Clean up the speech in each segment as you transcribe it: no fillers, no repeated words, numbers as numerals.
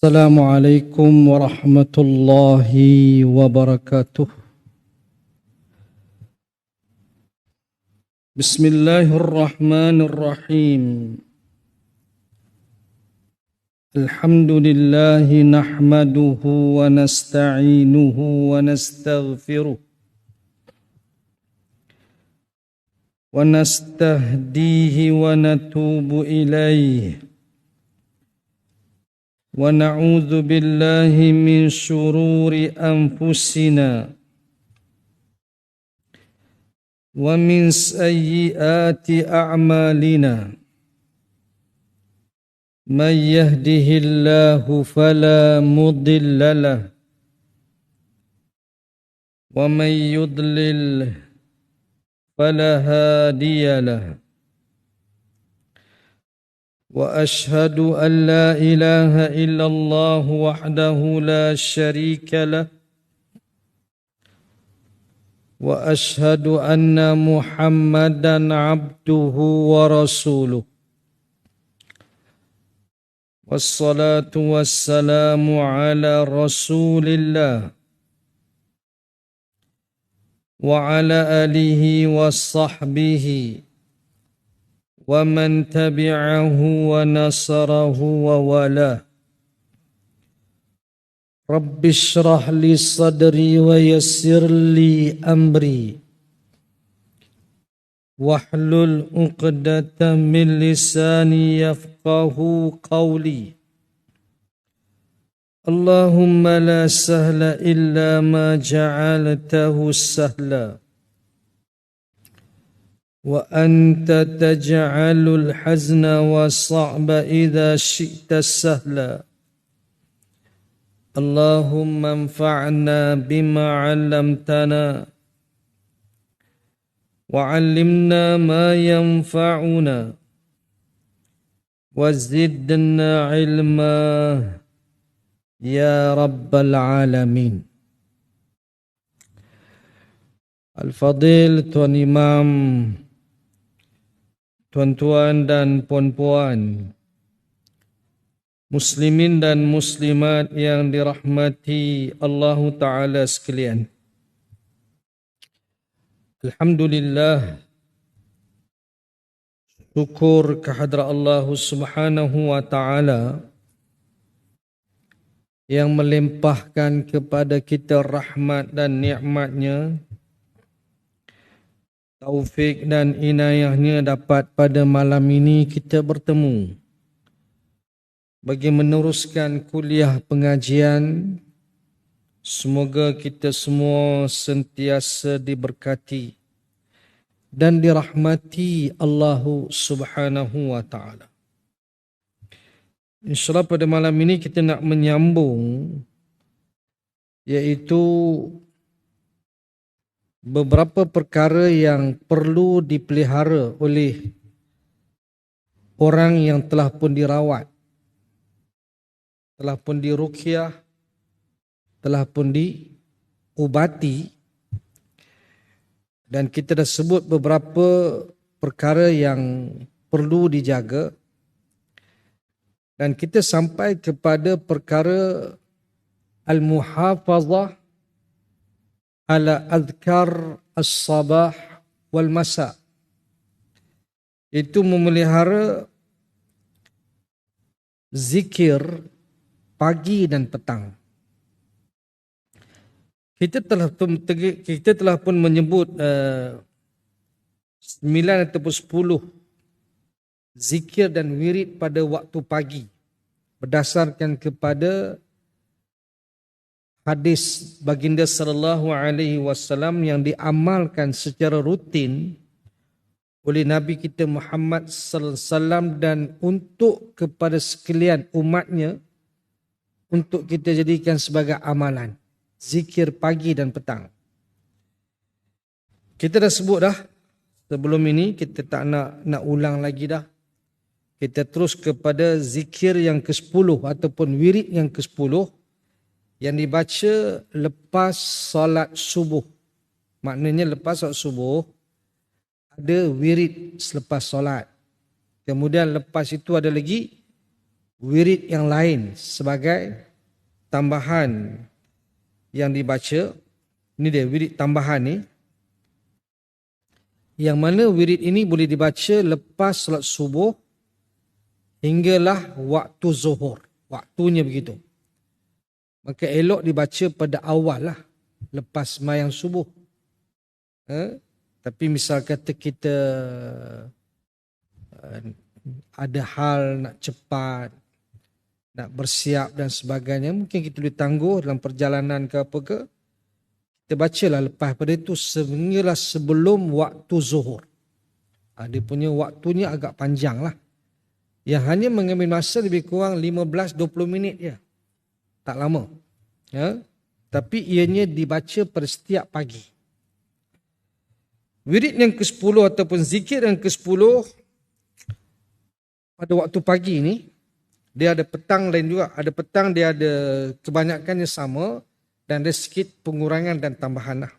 السلام عليكم ورحمة الله وبركاته. بسم الله الرحمن الرحيم. الحمد لله نحمده ونستعينه ونستغفره ونستهديه ونتوب إليه ونعوذ بالله من شرور أنفسنا ومن سيئات أعمالنا من يهده الله فلا مضل له ومن يضلل فلا هادي له وأشهد أن لا إله إلا الله وحده لا شريك له وأشهد أن محمدا عبده ورسوله والصلاة والسلام على رسول الله وعلى آله وصحبه ومن تبعه ونصره ووالاه. رب اشرح لي صدري ويسر لي أمري واحلل عقدة من لساني يفقه قولي. اللهم لا سهل إلا ما جعلته سهلا وأنت تجعل الحزن والصعب إذا شئت سهلا. اللهم انفعنا بما علمتنا وعلمنا ما ينفعنا وزدنا علما يا رب العالمين. Al-Fadil, Tuan Imam, tuan-tuan dan puan-puan, muslimin dan muslimat yang dirahmati Allah Ta'ala sekalian. Alhamdulillah, syukur kehadrat Allah Subhanahu wa Ta'ala yang melimpahkan kepada kita rahmat dan nikmatnya, taufik dan inayahnya dapat pada malam ini kita bertemu bagi meneruskan kuliah pengajian. Semoga kita semua sentiasa diberkati dan dirahmati Allah Subhanahu wa Ta'ala. InsyaAllah pada malam ini kita nak menyambung iaitu beberapa perkara yang perlu dipelihara oleh orang yang telah pun dirawat, telah pun diruqyah, telah pun diubati, dan kita dah sebut beberapa perkara yang perlu dijaga, dan kita sampai kepada perkara al-muhafazah ala adhkar as-sabah wal masa, itu memelihara zikir pagi dan petang. Kita telah pun menyebut 9 ataupun 10 zikir dan wirid pada waktu pagi berdasarkan kepada hadis baginda sallallahu alaihi wasallam yang diamalkan secara rutin oleh Nabi kita Muhammad sallallahu alaihi wasallam, dan untuk kepada sekalian umatnya untuk kita jadikan sebagai amalan zikir pagi dan petang. Kita dah sebut dah sebelum ini, kita tak nak ulang lagi dah. Kita terus kepada zikir yang ke-10 ataupun wirid yang ke-10 yang dibaca lepas solat subuh. Maknanya lepas solat subuh ada wirid selepas solat. Kemudian lepas itu ada lagi wirid yang lain sebagai tambahan yang dibaca. Ini dia wirid tambahan ni. Yang mana wirid ini boleh dibaca lepas solat subuh hinggalah waktu zuhur. Waktunya begitu. Maka elok dibaca pada awal lah. Lepas sembahyang subuh. Tapi misal kata kita ada hal nak cepat, nak bersiap dan sebagainya, mungkin kita boleh tangguh dalam perjalanan ke apa ke, kita bacalah lepas pada itu sehinggalah sebelum waktu zuhur. Dia punya waktunya agak panjang lah. Yang hanya mengambil masa lebih kurang 15-20 minit je. Tak lama. Tapi ianya dibaca pada setiap pagi. Wirid yang ke-10 ataupun zikir yang ke-10 pada waktu pagi ni, dia ada petang lain juga. Ada petang dia ada kebanyakannya sama dan ada sikit pengurangan dan tambahan lah.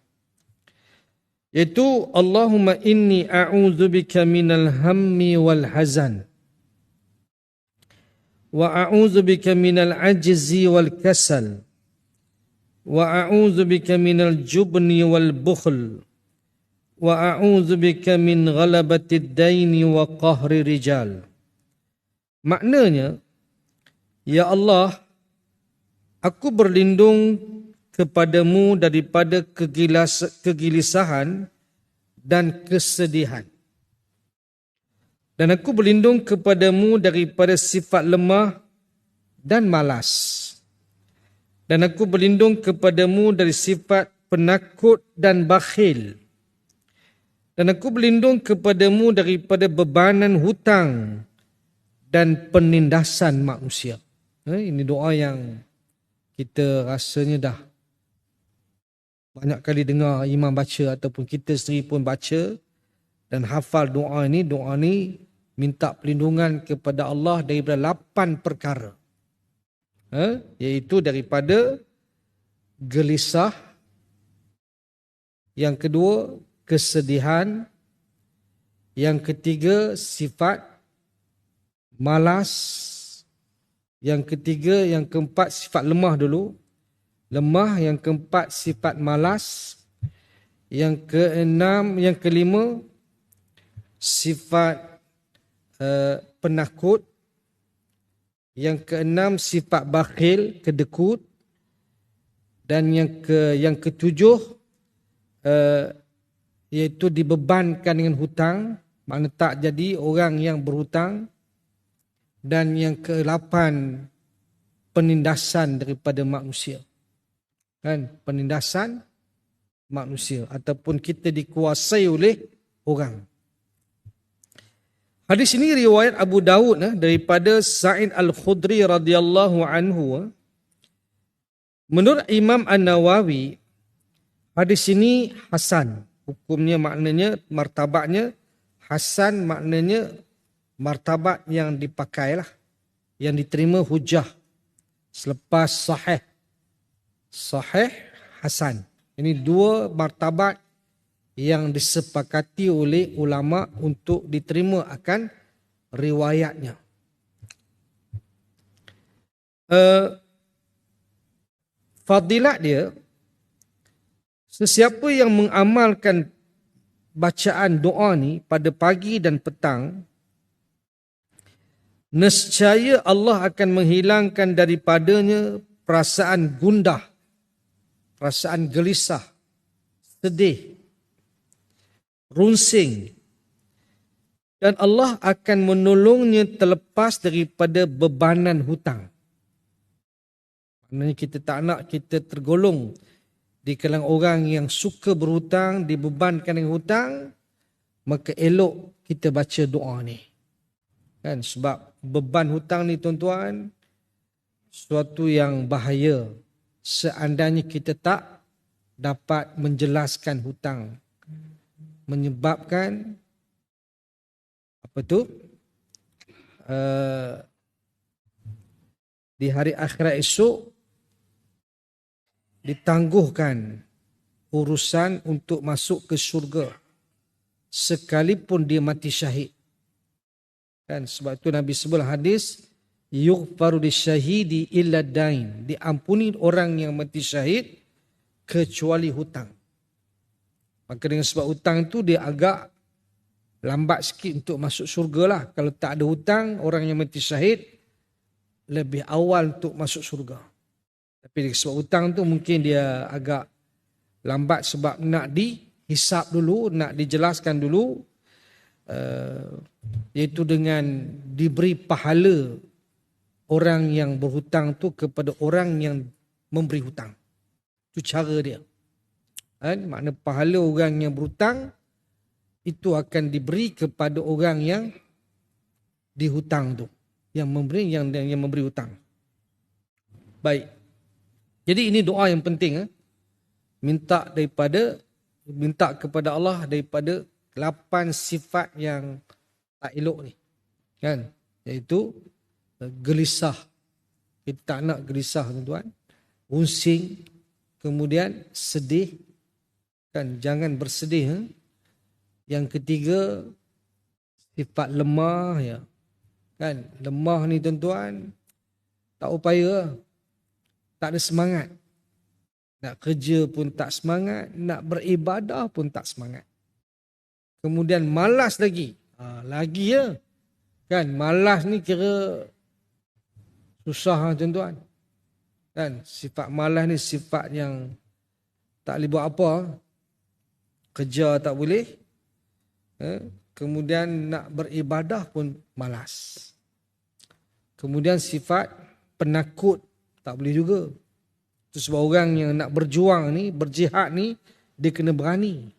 Iaitu Allahumma inni a'udzubika minal hammi wal hazan. Wa a'udzubika minal ajzi wal kasal. Wa a'udzubika minal jubni wal bukhl. Wa a'udzubika min ghalabatid daini wa qahri rijal. Maknanya, ya Allah, aku berlindung kepadamu daripada kegelisahan dan kesedihan. Dan aku berlindung kepadamu daripada sifat lemah dan malas. Dan aku berlindung kepadamu dari sifat penakut dan bakhil. Dan aku berlindung kepadamu daripada bebanan hutang dan penindasan manusia. Ini doa yang kita rasanya dah banyak kali dengar imam baca ataupun kita sendiri pun baca dan hafal doa ini. Doa ini minta perlindungan kepada Allah daripada 8 perkara. Iaitu daripada gelisah. Yang kedua, kesedihan. Yang ketiga, sifat malas. Yang ketiga, yang keempat, sifat lemah dulu. Lemah. Yang keempat, sifat malas. Yang keenam, yang kelima, sifat penakut. Yang keenam, sifat bakhil, kedekut. Dan yang ketujuh, iaitu dibebankan dengan hutang. Makna tak jadi orang yang berhutang. Dan yang ke-8, penindasan daripada manusia. Penindasan manusia. Ataupun kita dikuasai oleh orang. Hadis ini riwayat Abu Daud daripada Sa'id Al-Khudri radhiyallahu anhu. Menurut Imam An-Nawawi, hadis ini hasan. Hukumnya maknanya, martabatnya hasan, maknanya martabat yang dipakailah, yang diterima hujah selepas sahih. Sahih, hasan. Ini 2 martabat yang disepakati oleh ulama untuk diterima akan riwayatnya. Fadilat dia, sesiapa yang mengamalkan bacaan doa ni pada pagi dan petang, nescaya Allah akan menghilangkan daripadanya perasaan gundah, perasaan gelisah, sedih, runsing. Dan Allah akan menolongnya terlepas daripada bebanan hutang. Maknanya kita tak nak kita tergolong di kalangan orang yang suka berhutang, dibebankan dengan hutang, maka elok kita baca doa ni. Sebab beban hutang ni tuan-tuan, suatu yang bahaya seandainya kita tak dapat menjelaskan hutang. Menyebabkan di hari akhirat esok ditangguhkan urusan untuk masuk ke syurga sekalipun dia mati syahid. Sebab itu Nabi sebut hadis, yughfaru lisyahidi illa dain, diampuni orang yang mati syahid kecuali hutang. Maka dengan sebab hutang itu dia agak lambat sikit untuk masuk syurga lah. Kalau tak ada hutang, orang yang mati syahid lebih awal untuk masuk syurga. Tapi sebab hutang tu mungkin dia agak lambat sebab nak dihisap dulu, nak dijelaskan dulu, iaitu dengan diberi pahala orang yang berhutang tu kepada orang yang memberi hutang. Itu cara dia. Makna pahala orang yang berhutang itu akan diberi kepada orang yang dihutang tu, yang memberi hutang. Baik. Jadi ini doa yang penting. Minta kepada Allah daripada 8 sifat yang tak elok ni. Kan? Iaitu gelisah. Kita tak nak gelisah, tuan-tuan. Pusing, kemudian sedih. Kan, jangan bersedih. Yang ketiga, sifat lemah, ya. Kan, lemah ni tuan-tuan, tak upaya, tak ada semangat. Nak kerja pun tak semangat, nak beribadah pun tak semangat. Kemudian malas lagi. Lagi ya. Kan, malas ni kira susah, tuan-tuan. Kan, sifat malas ni sifat yang tak boleh buat apa. Kerja tak boleh. Kemudian nak beribadah pun malas. Kemudian sifat penakut tak boleh juga. Itu sebab orang yang nak berjuang ni, berjihad ni, dia kena berani.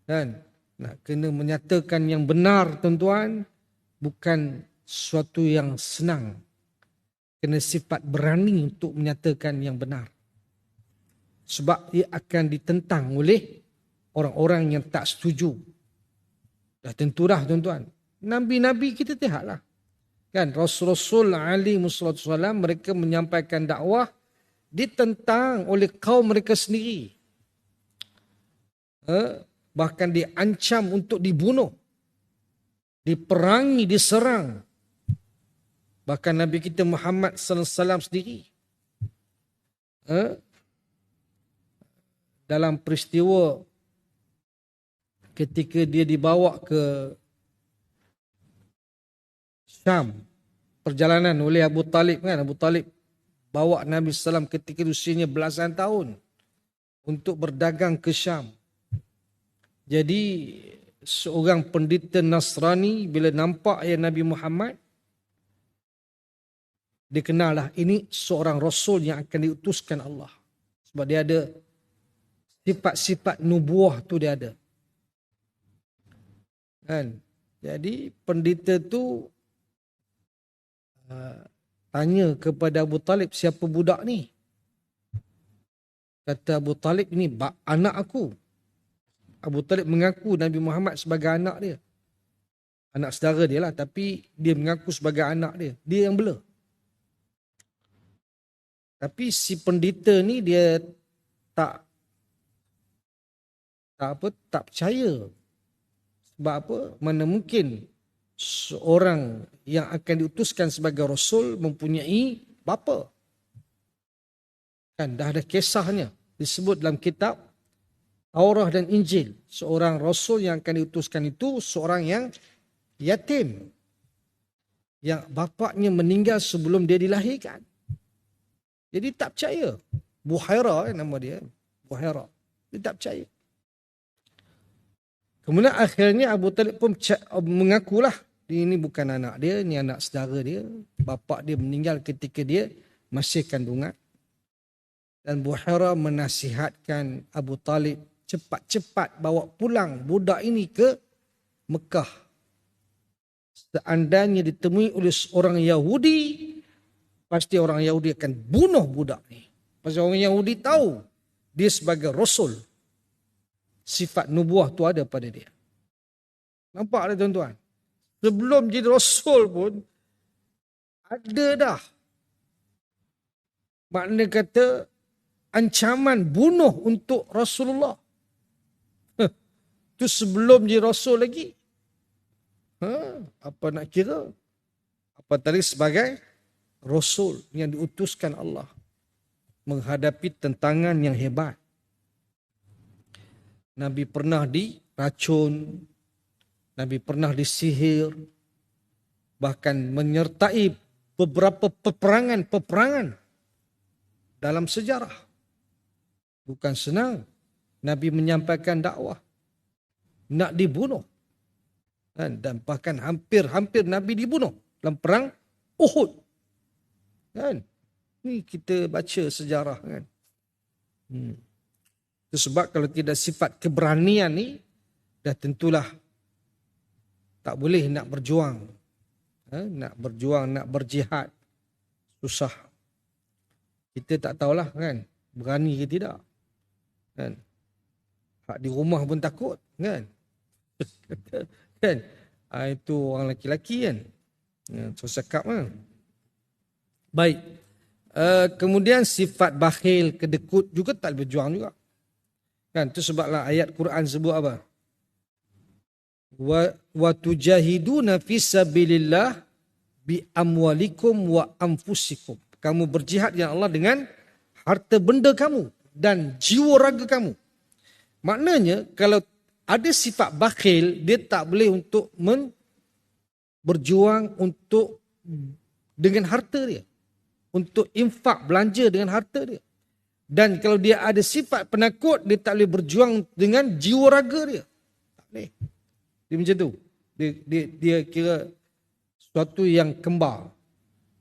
Kan? Nak kena menyatakan yang benar, tuan-tuan, bukan sesuatu yang senang. Kena sifat berani untuk menyatakan yang benar. Sebab ia akan ditentang oleh orang-orang yang tak setuju. Dah tentu dah, tuan-tuan. Nabi-nabi kita lihatlah. Kan, Rasul-Rasul alaihi wasallam mereka menyampaikan dakwah ditentang oleh kaum mereka sendiri. Bahkan diancam untuk dibunuh. Diperangi, diserang. Bahkan Nabi kita Muhammad sallallahu alaihi wasallam sendiri. Dalam peristiwa ketika dia dibawa ke Syam, perjalanan oleh Abu Talib, kan? Abu Talib bawa Nabi SAW ketika usianya belasan tahun untuk berdagang ke Syam. Jadi seorang pendeta Nasrani bila nampak Nabi Muhammad, dia kenallah ini seorang Rasul yang akan diutuskan Allah. Sebab dia ada sifat-sifat nubuah tu dia ada. Kan? Jadi pendeta tu tanya kepada Abu Talib, siapa budak ni? Kata Abu Talib, ini anak aku. Abu Talib mengaku Nabi Muhammad sebagai anak dia. Anak saudara dia lah, tapi dia mengaku sebagai anak dia. Dia yang bela. Tapi si pendeta ni dia tak percaya. Sebab apa? Mana mungkin seorang yang akan diutuskan sebagai Rasul mempunyai bapa. Kan dah ada kisahnya. Disebut dalam kitab Taurah dan Injil. Seorang Rasul yang akan diutuskan itu seorang yang yatim. Yang bapaknya meninggal sebelum dia dilahirkan. Jadi tak percaya. Buhaira nama dia. Buhaira. Dia tak percaya. Kemudian akhirnya Abu Talib pun mengakulah. Ini bukan anak dia, ini anak saudara dia. Bapa dia meninggal ketika dia masih kandungan. Dan Buhaira menasihatkan Abu Talib cepat-cepat bawa pulang budak ini ke Mekah. Seandainya ditemui oleh seorang Yahudi, pasti orang Yahudi akan bunuh budak ni. Pasal orang Yahudi tahu dia sebagai Rasul. Sifat nubuah tu ada pada dia. Nampak tak, tuan-tuan? Sebelum jadi Rasul pun ada dah. Makna kata ancaman bunuh untuk Rasulullah. Itu sebelum jadi Rasul lagi. Apa nak kira? apatah sebagai Rasul yang diutuskan Allah menghadapi tentangan yang hebat. Nabi pernah diracun, Nabi pernah disihir, bahkan menyertai beberapa peperangan dalam sejarah. Bukan senang Nabi menyampaikan dakwah, nak dibunuh. Dan bahkan hampir Nabi dibunuh dalam perang Uhud. Kan? Ni kita baca sejarah kan. Itu sebab kalau tidak sifat keberanian ni, dah tentulah tak boleh nak berjuang. Nak berjuang, nak berjihad, susah. Kita tak tahulah kan, berani ke tidak. Kan? Hak di rumah pun takut kan. Kan? Itu orang lelaki kan. So cakap kan. Baik. Kemudian sifat bakhil, kedekut juga tak berjuang juga. Kan itu sebablah ayat Quran sebut apa? Wa tujahiduna fisabilillah bi amwalikum wa anfusikum. Kamu berjihad ya Allah dengan harta benda kamu dan jiwa raga kamu. Maknanya kalau ada sifat bakhil, dia tak boleh untuk berjuang untuk dengan harta dia. Untuk infak, belanja dengan harta dia. Dan kalau dia ada sifat penakut, dia tak boleh berjuang dengan jiwa raga dia. Tak boleh. Dia macam tu. Dia kira sesuatu yang kembar.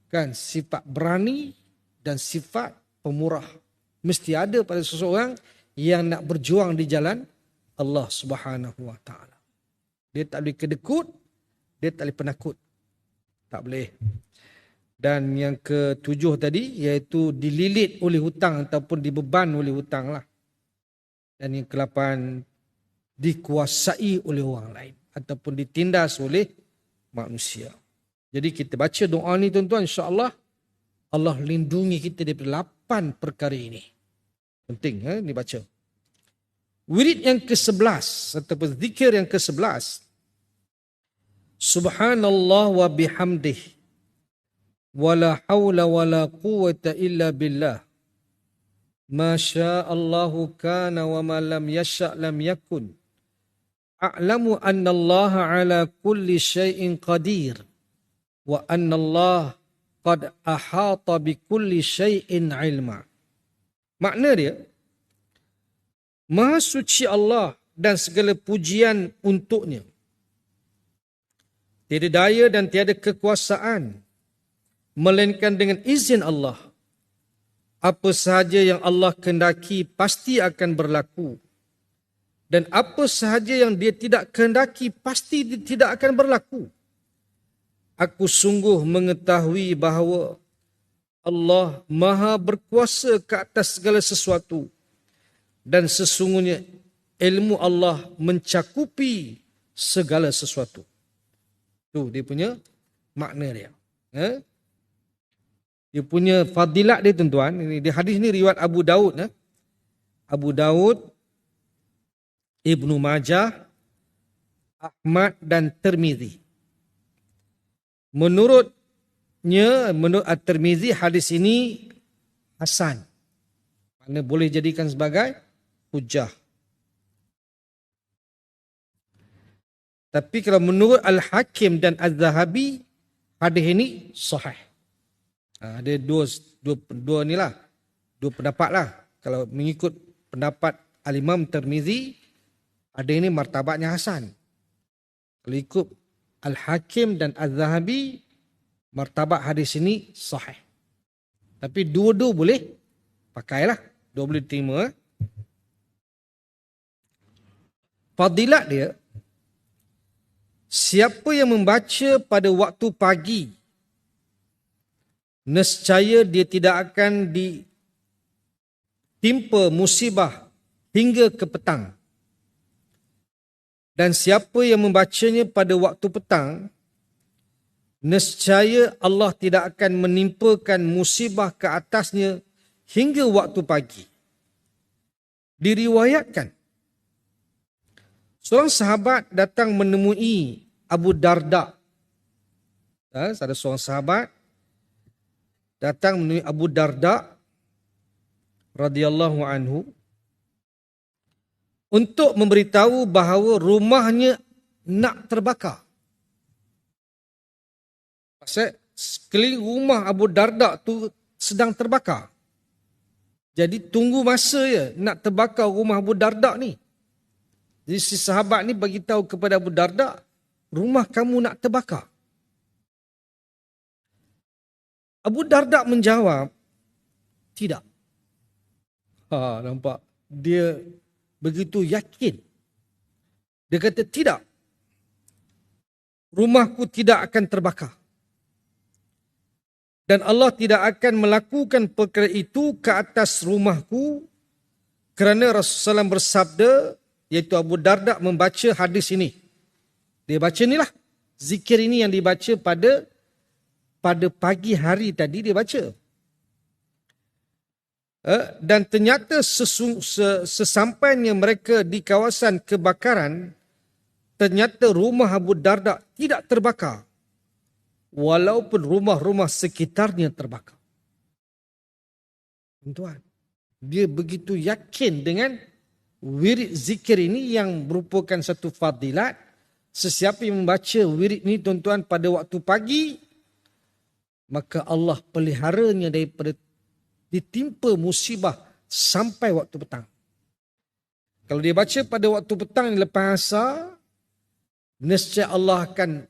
Kan, sifat berani dan sifat pemurah. Mesti ada pada seseorang yang nak berjuang di jalan Allah Subhanahu Wa Taala. Dia tak boleh kedekut, dia tak boleh penakut. Tak boleh. Dan yang ketujuh tadi, iaitu dililit oleh hutang ataupun dibeban oleh hutang lah. Dan yang ke-8, dikuasai oleh orang lain ataupun ditindas oleh manusia. Jadi kita baca doa ni tuan-tuan, insya-Allah Allah lindungi kita daripada 8 perkara ini. Penting dibaca. Wirid yang ke-11 ataupun zikir yang ke-11. Subhanallah wa bihamdih. Wala hawla wala quwwata illa billah. Ma sya'allahu kana wa ma lam yasha' lam yakun. A'lamu anna Allah ala kulli syai'in qadir. Wa anna Allah qad ahata bi kulli syai'in ilma. Makna dia, Maha suci Allah dan segala pujian untuknya. Tiada daya dan tiada kekuasaan melainkan dengan izin Allah. Apa sahaja yang Allah kehendaki pasti akan berlaku. Dan apa sahaja yang dia tidak kehendaki pasti tidak akan berlaku. Aku sungguh mengetahui bahawa Allah Maha berkuasa ke atas segala sesuatu. Dan sesungguhnya ilmu Allah mencakupi segala sesuatu. Tu dia punya makna dia. Dia punya fadilat dia tuan-tuan. Di hadis ni riwayat Abu Daud. Abu Daud, Ibnu Majah, Ahmad dan Tirmizi. Menurut At-Tirmizi, hadis ini hasan. Mana boleh jadikan sebagai hujah. Tapi kalau menurut Al-Hakim dan Az-Zahabi, hadis ini sahih. Ada dua pendapat lah. Kalau mengikut pendapat Al-Imam Tirmizi, ada ini martabatnya hasan. Kalau ikut Al-Hakim dan Az-Zahabi, martabat hadis ini sahih. Tapi dua-dua boleh pakailah. Dua boleh terima. Fadilat dia, siapa yang membaca pada waktu pagi, nescaya dia tidak akan ditimpa musibah hingga ke petang. Dan siapa yang membacanya pada waktu petang, nescaya Allah tidak akan menimpakan musibah ke atasnya hingga waktu pagi. Diriwayatkan, seorang sahabat datang menemui Abu Darda Ada seorang sahabat datang menemui Abu Darda radhiyallahu anhu untuk memberitahu bahawa rumahnya nak terbakar. Pasal sekeliling rumah Abu Darda tu sedang terbakar. Jadi tunggu masa je nak terbakar rumah Abu Darda ni. Jadi si sahabat ni bagi tahu kepada Abu Darda, rumah kamu nak terbakar. Abu Darda menjawab, tidak. Nampak? Dia begitu yakin. Dia kata, tidak. Rumahku tidak akan terbakar. Dan Allah tidak akan melakukan perkara itu ke atas rumahku kerana Rasulullah SAW bersabda, iaitu Abu Darda membaca hadis ini. Dia baca ni lah. Zikir ini yang dibaca pada pagi hari tadi dia baca. Dan ternyata sesampainya mereka di kawasan kebakaran, ternyata rumah Abu Darda tidak terbakar. Walaupun rumah-rumah sekitarnya terbakar. Tuan, dia begitu yakin dengan wirid zikir ini yang merupakan satu fadilat. Sesiapa yang membaca wirid ini tuan-tuan pada waktu pagi, maka Allah peliharanya daripada ditimpa musibah sampai waktu petang. Kalau dia baca pada waktu petang lepas asar, nescaya Allah akan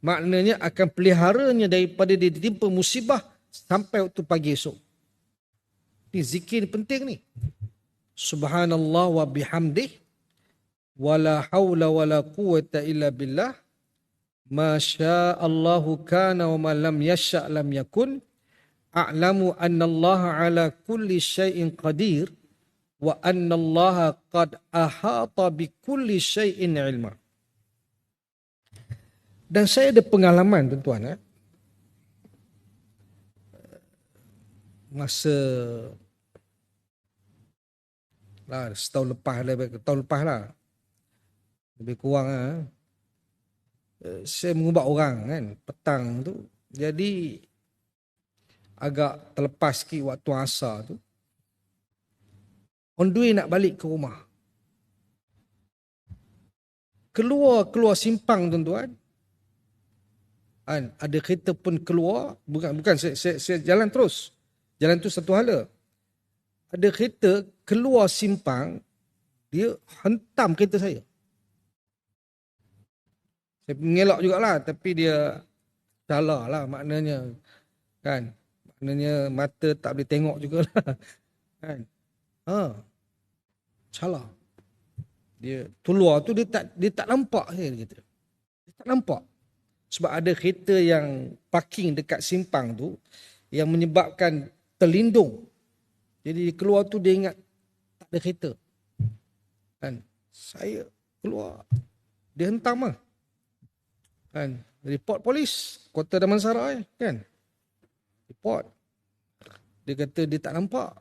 maknanya akan peliharanya daripada dia ditimpa musibah sampai waktu pagi esok. Ni zikir penting ni. Subhanallah wa bihamdih wala haula wala quwata illa billah ma sya'allahu kana wa ma lam yasha' lam yakun a'lamu anna Allah ala kulli syai'in qadir wa anna Allah qad ahata bi kulli syai'in ilma. Dan saya ada pengalaman tuan-tuan. Masa setahun lepas lah. Lebih kurang saya mengubat orang kan petang tu. Jadi agak terlepas sikit waktu asar tu. On the way nak balik ke rumah. Keluar simpang tuan-tuan. Ada kereta pun keluar, bukan saya jalan terus. Jalan tu satu hala. Ada kereta keluar simpang, dia hentam kereta saya. Saya mengelak jugalah, tapi dia salah lah maknanya. Kan? Maknanya mata tak boleh tengok jugalah. Kan? Salah. Dia keluar tu dia tak nampak saya kata. Dia tak nampak. Sebab ada kereta yang parking dekat simpang tu yang menyebabkan terlindung. Jadi dia keluar tu dia ingat tak ada kereta. Kan? Saya keluar. Dia hentam lah. Kan? Report polis. Kota Damansara kan? Report. Dia kata dia tak nampak.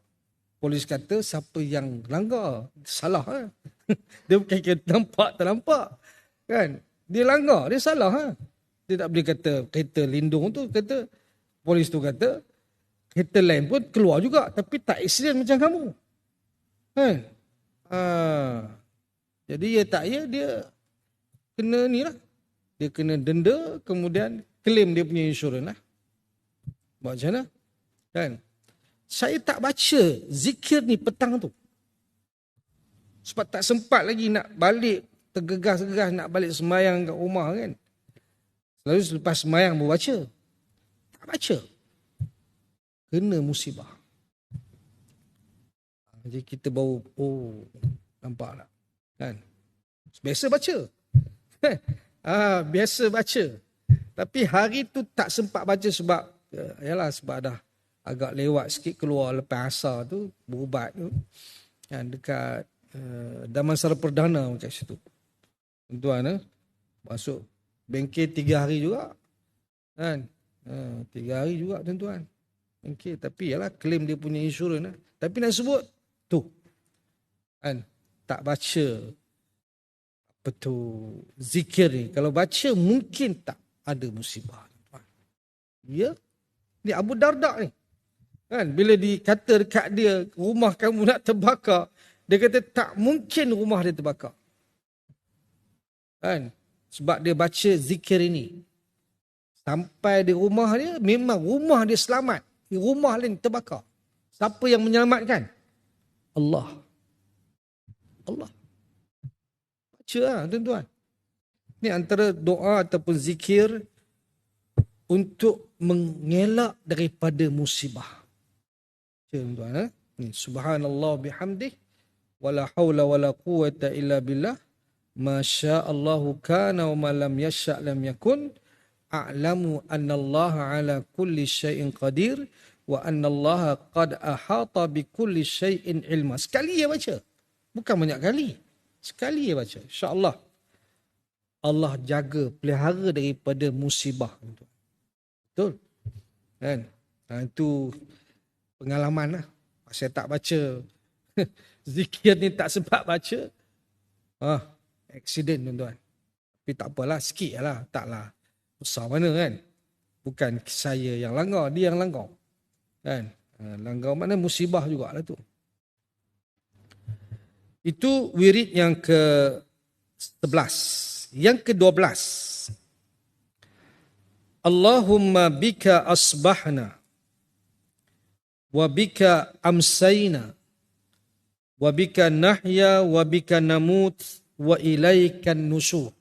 Polis kata siapa yang langgar. Salah lah. Dia bukan kata nampak tak nampak. Kan? Dia langgar. Dia salah lah. Dia tak boleh kata kereta lindung tu, kata polis tu kata kereta lain pun keluar juga tapi tak aksiden macam kamu. Kan? Jadi dia kena ni lah. Dia kena denda, kemudian claim dia punya insurans lah. Buat macam mana? Kan? Saya tak baca zikir ni petang tu. Sebab tak sempat lagi nak balik, tergegas-gegas nak balik sembahyang kat rumah kan. Lalu selepas sembahyang baca. Tak baca. Kena musibah. Jadi kita baru, nampak tak? Kan? Biasa baca. Biasa baca. Tapi hari tu tak sempat baca sebab, sebab dah agak lewat sikit keluar lepas asar tu, berubat tu. Kan, dekat Damansara Perdana macam situ. Tuan masuk bengkel 3 hari juga. Kan? 3 hari juga tuan-tuan. Bengkel. Tapi claim dia punya insurans. Tapi nak sebut, tu. Kan? Tak baca Betul. Zikir ni kalau baca mungkin tak ada musibah. Ya. Ni Abu Darda ni. Kan bila dikata dekat dia rumah kamu nak terbakar, dia kata tak mungkin rumah dia terbakar. Kan? Sebab dia baca zikir ini. Sampai di rumah dia, memang rumah dia selamat. Rumah lain terbakar. Siapa yang menyelamatkan? Allah. Allah. Baca lah tuan-tuan. Ini antara doa ataupun zikir untuk mengelak daripada musibah. Baca tuan-tuan. Ni, subhanallah bihamdih. Wala hawla wala quwata illa billah. Masya Allahu kana wa ma lam yasha' lam yakun. A'lamu anna Allah ala kulli syai'in qadir wa anna Allah qad ahata bi kulli syai'in ilma. Sekali dia baca. Bukan banyak kali. Sekali dia baca. InsyaAllah Allah jaga, pelihara daripada musibah. Betul? Kan? Itu pengalaman lah. Saya tak baca zikir ni tak sempat baca. Aksiden tuan-tuan. Tapi tak apalah, sikit lah. Taklah besar mana kan. Bukan saya yang langgar, dia yang langgar. Kan? Langgar mana musibah jugalah tu. Itu wirid yang ke-11. Yang ke-12. Allahumma bika asbahna wa bika amsayna wa bika nahya wa bika namut wa ilaikan nusyur.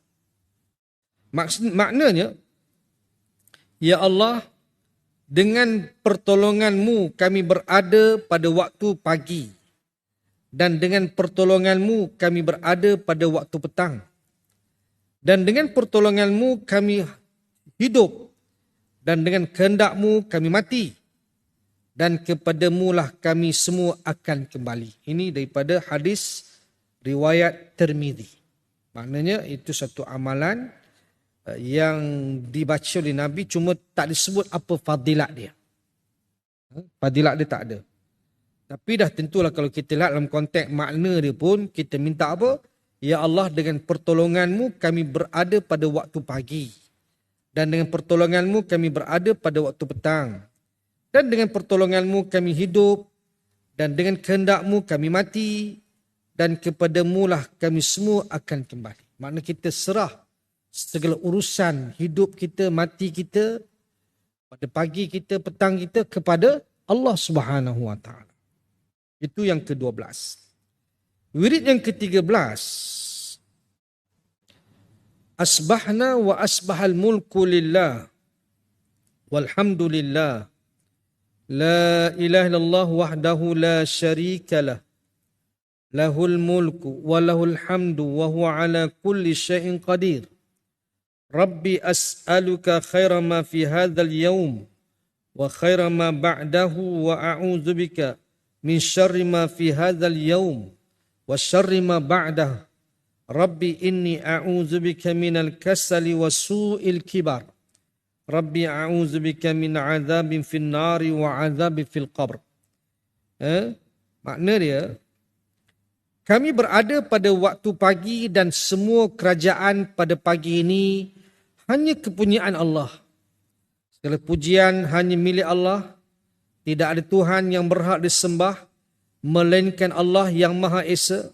Maknanya, ya Allah, dengan pertolongan-Mu kami berada pada waktu pagi dan dengan pertolongan-Mu kami berada pada waktu petang dan dengan pertolongan-Mu kami hidup dan dengan kehendak-Mu kami mati dan kepada-Mu lah kami semua akan kembali. Ini daripada hadis riwayat Tirmizi. Maknanya itu satu amalan yang dibaca oleh Nabi, cuma tak disebut apa fadilat dia. Fadilat dia tak ada. Tapi dah tentulah kalau kita lihat dalam konteks makna dia pun, kita minta apa? Ya Allah, dengan pertolongan-Mu kami berada pada waktu pagi. Dan dengan pertolongan-Mu kami berada pada waktu petang. Dan dengan pertolongan-Mu kami hidup. Dan dengan kehendak-Mu kami mati. Dan kepada-Mu lah kami semua akan kembali. Makna kita serah segala urusan hidup kita, mati kita, pada pagi kita, petang kita kepada Allah Subhanahu Wa Taala. Itu yang ke-12. Wirid yang ke-13. Asbahna wa asbahal mulku lillah walhamdulillah la ilaha illallah wahdahu la syarika lah lahul mulku wa lahul hamdu wa huwa ala kulli syai'in qadir. Rabbi as'aluka khaira ma fi hadzal yawm wa khaira ma ba'dahu wa a'udzu bika min syarri ma fi hadzal yawm wa syarri ma ba'dahu. Rabbi inni a'udzu bika minal kasali wa su'il kibar. Rabbi a'udzu bika min 'adzabin fin nari wa 'adzabin fil qabr. Makna dia, kami berada pada waktu pagi dan semua kerajaan pada pagi ini hanya kepunyaan Allah. Segala pujian hanya milik Allah. Tidak ada Tuhan yang berhak disembah melainkan Allah yang Maha Esa.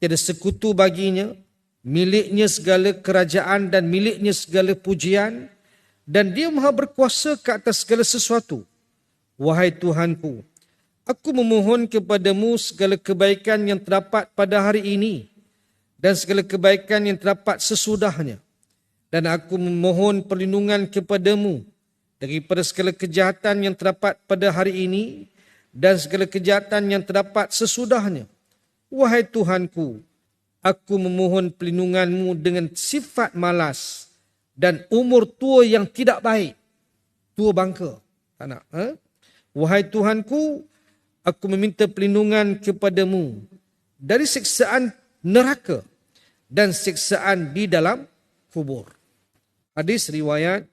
Tiada sekutu baginya. Miliknya segala kerajaan dan miliknya segala pujian. Dan dia Maha berkuasa ke atas segala sesuatu. Wahai Tuhanku, aku memohon kepadamu segala kebaikan yang terdapat pada hari ini dan segala kebaikan yang terdapat sesudahnya. Dan aku memohon perlindungan kepadamu daripada segala kejahatan yang terdapat pada hari ini dan segala kejahatan yang terdapat sesudahnya. Wahai Tuhanku, aku memohon perlindunganmu dengan sifat malas dan umur tua yang tidak baik. Tua bangka. Tak nak. Wahai Tuhanku, aku meminta perlindungan kepadamu dari siksaan neraka dan siksaan di dalam kubur. Hadis riwayat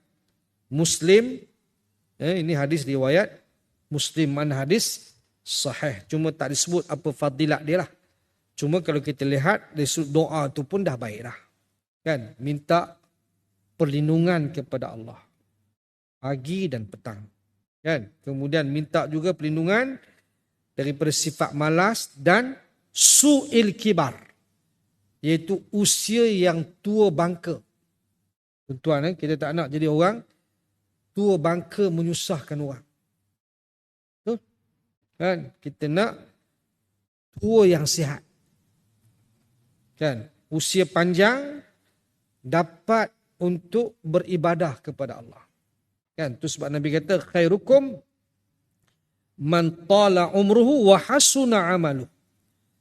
Muslim. Ini hadis riwayat Muslim. Mana hadis sahih. Cuma tak disebut apa fadilat dia lah. Cuma kalau kita lihat dari sudut doa tu pun dah baik dah. Kan? Minta perlindungan kepada Allah. Pagi dan petang. Kan? Kemudian minta juga perlindungan daripada sifat malas dan su'il kibar. Iaitu usia yang tua bangka. Tuan-tuan, kita tak nak jadi orang tua bangka menyusahkan orang. Betul? Kan? Kita nak tua yang sihat. Kan? Usia panjang dapat untuk beribadah kepada Allah. Kan? Tu sebab Nabi kata khairukum man tala umruhu wa hasuna amaluh.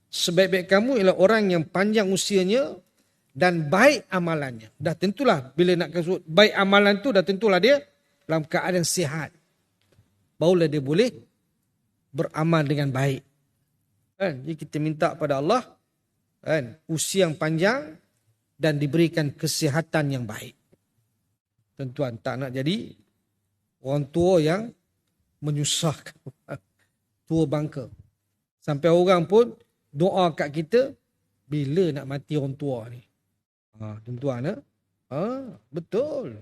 Sebaik-baik kamu ialah orang yang panjang usianya dan baik amalannya. Dah tentulah bila nak sebut baik amalan tu dah tentulah dia dalam keadaan sihat. Barulah dia boleh beramal dengan baik. Kan? Jadi kita minta pada Allah kan, usia yang panjang dan diberikan kesihatan yang baik. Tuan-tuan, tak nak jadi orang tua yang menyusahkan. Tua bangka. Sampai orang pun doa kat kita, bila nak mati orang tua ni? Tuan-tuan, betul.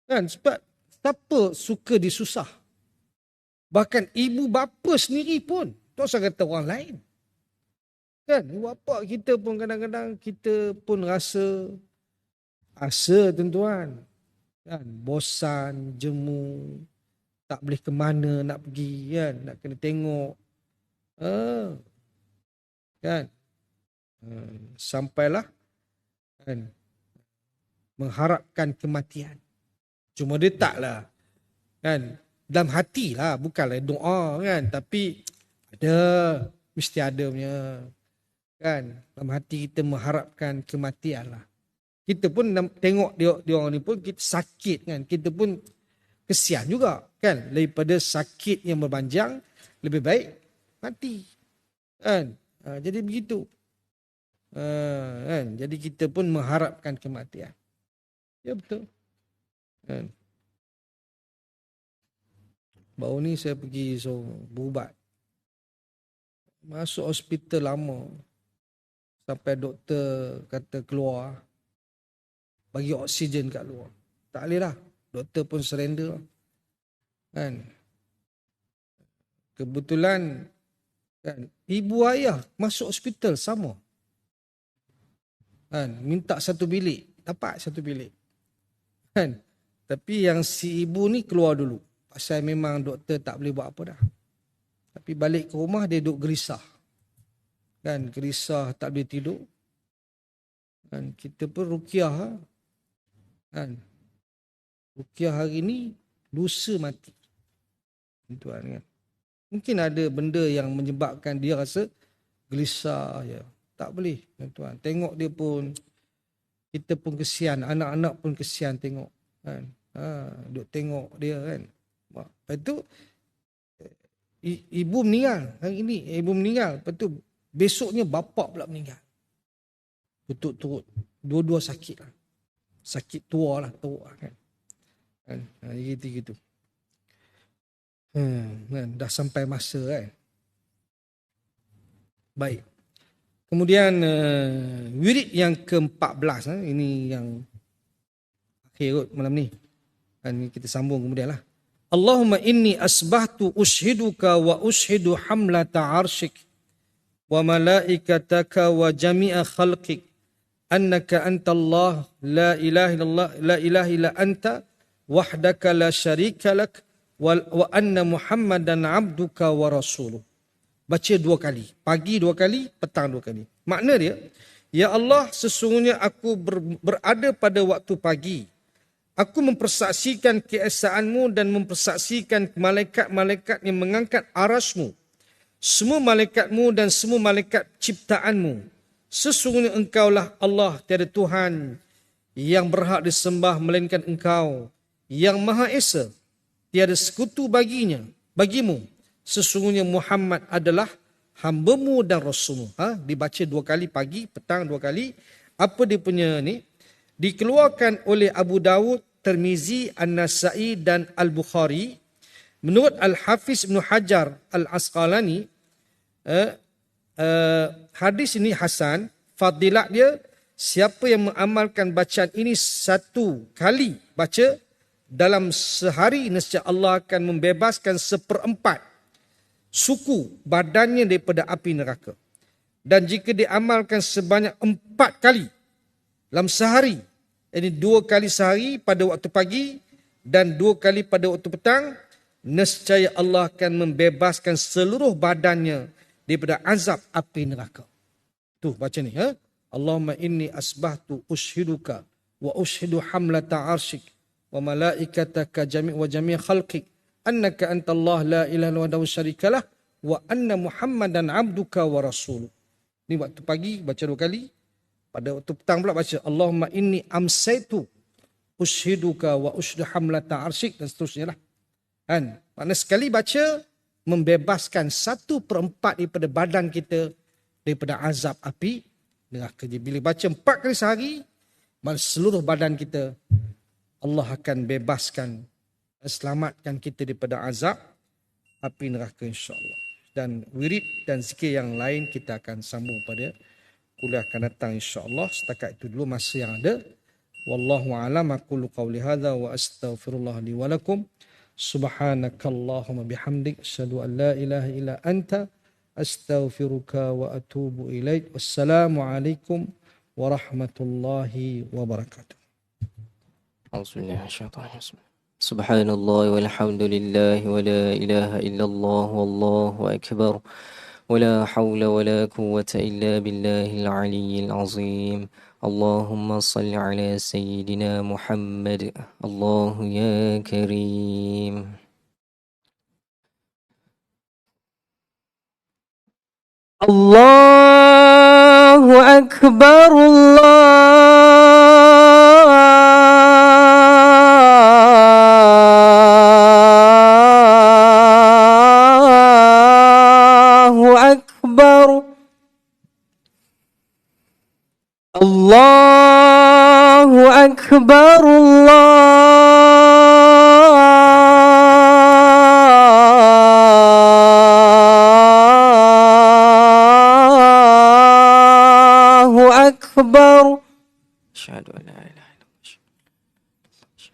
Kan? Sebab siapa suka disusah? Bahkan ibu bapa sendiri pun, tak usah kata orang lain. Kan? Ibu bapa kita pun kadang-kadang kita pun rasa tuan-tuan. Kan? Bosan, jemu, tak boleh ke mana nak pergi, kan? Nak kena tengok. Kan? Sampailah kan, mengharapkan kematian. Cuma dia taklah. Kan? Dalam hati lah, bukanlah doa kan, tapi ada, mesti ada punya. Kan? Dalam hati kita mengharapkan kematian lah. Kita pun tengok dia orang ni pun kita sakit kan, kita pun kesian juga kan, daripada sakit yang berpanjang lebih baik mati. Kan? Jadi begitu. Kan? Jadi kita pun mengharapkan kematian. Ya betul. Kan? Baru ni saya pergi berubat. Masuk hospital lama. Sampai doktor kata keluar. Bagi oksigen kat luar. Tak boleh lah. Doktor pun surrender. Kan? Kebetulan kan, ibu ayah masuk hospital sama. Kan? Minta satu bilik. Dapat satu bilik. Kan? Tapi yang si ibu ni keluar dulu. Pasal memang doktor tak boleh buat apa dah. Tapi balik ke rumah dia duduk gerisah. Kan, gerisah tak boleh tidur. Kan, kita pun ruqyah. Kan. Ruqyah hari ni lusa mati. Tuan kan. Mungkin ada benda yang menyebabkan dia rasa gelisah ya. Tak boleh tuan. Tengok dia pun, kita pun kesian, anak-anak pun kesian tengok. Kan. Duk tengok dia kan. Lepas tu ibu meninggal hari ni, ibu meninggal. Lepas tu besoknya bapa pula meninggal. Turut-turut. Dua-dua sakit lah. Sakit tua lah, teruk lah kan. Gitu-gitu. Kan, dah sampai masa kan. Baik. Kemudian wirid yang ke-14. Ini yang akhir malam ni. Dan kita sambung kemudian lah. Allahumma inni asbahtu ushiduka wa ushidu hamlata arshik wa malaikataka wa jami'a khalqik annaka antallah la ilaha illallah la ilaha illa anta wahdaka la syarika lak wa anna muhammadan abduka wa rasuluh. Baca 2 kali, pagi 2 kali, petang 2 kali. Makna dia, ya Allah, sesungguhnya aku berada pada waktu pagi. Aku mempersaksikan keesaanmu dan mempersaksikan malaikat-malaikat yang mengangkat arasmu. Semua malaikatmu dan semua malaikat ciptaanmu. Sesungguhnya engkaulah Allah, tiada Tuhan yang berhak disembah melainkan engkau. Yang Maha Esa, tiada sekutu bagimu. Sesungguhnya Muhammad adalah hamba-Mu dan Rasul-Mu. Dibaca 2 kali pagi, petang 2 kali. Apa dia punya ni? Dikeluarkan oleh Abu Dawud, Tirmizi, An-Nasai dan Al-Bukhari. Menurut Al-Hafiz Ibn Hajar Al-Asqalani, hadis ini hasan, fadilat dia siapa yang mengamalkan bacaan ini satu kali baca dalam sehari, nescaya Allah akan membebaskan 1/4 suku badannya daripada api neraka. Dan jika diamalkan sebanyak 4 kali dalam sehari, ini 2 kali sehari pada waktu pagi dan 2 kali pada waktu petang, nescaya Allah akan membebaskan seluruh badannya daripada azab api neraka. Tu baca ni, ya. Allahumma inni asbahtu ushiduka wa ushidu hamlata arshik wa malaikataka wa jami' khalqik annaka antallah la ilaha illa anta syarikalah wa anna muhammadan abduka wa rasuluh. Ni waktu pagi baca 2 kali. Pada waktu petang pula baca Allahumma inni amsaitu ushiduka wa ushidu hamlata arshik dan seterusnya lah. Kan? Maknanya sekali baca membebaskan 1/4 daripada badan kita daripada azab api neraka. Bila baca 4 kali sehari, seluruh badan kita Allah akan bebaskan, selamatkan kita daripada azab api neraka, insya-Allah. Dan wirid dan zikir yang lain kita akan sambung pada kuliah akan datang, insya-Allah. Setakat itu dulu masa yang ada. Wallahu a'lam. Aqulu qawli hadza wa astaghfirullah li wa lakum. Subhanakallahumma bihamdik asyhadu an la ilaha illa anta astaghfiruka wa atubu ilaik. Wassalamu alaikum warahmatullahi wabarakatuh. Subhanallah walhamdulillah wa la ilaha illallah wallahu akbar wa la hawla wa la quwwata illa billahil aliyyil azim. Allahumma salli ala sayyidina Muhammad. Allahu ya karim. Allahu akbar, Allahu akbar. Allahu akbar, Allahu akbar. Asyhadu an la ilaha illallah.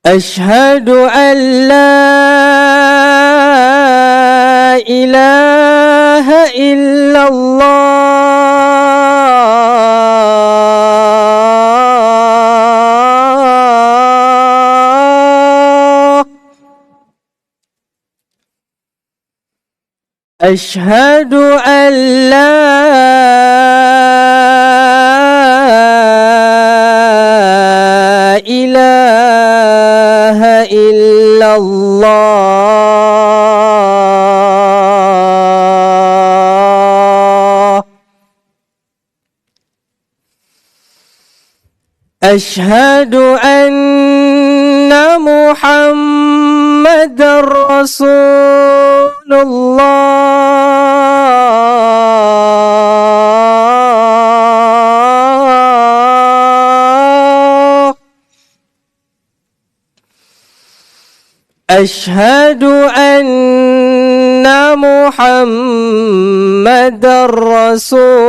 Asyhadu an la ilaha illallah. Asyhadu an la ilaha illallah. Asyhadu anna Muhammadar Rasulullah. Asyhadu anna Muhammadar Rasulullah.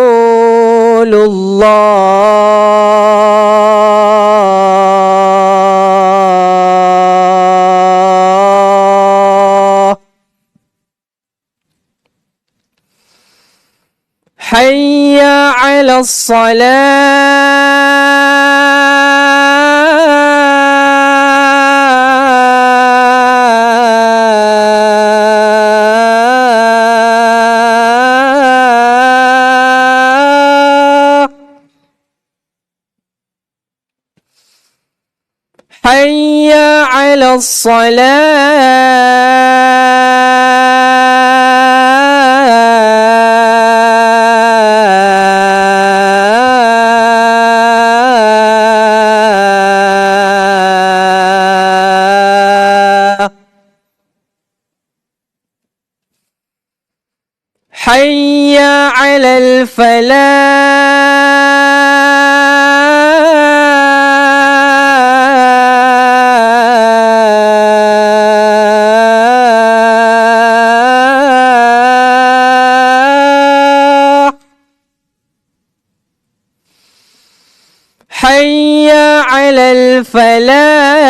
Hayya 'alas salah. Hayya 'alas salah. Hayya 'alal falah. حي على الفلاح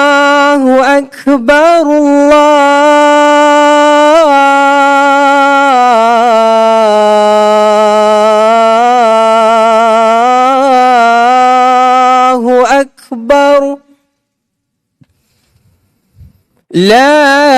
الله أكبر الله أكبر لا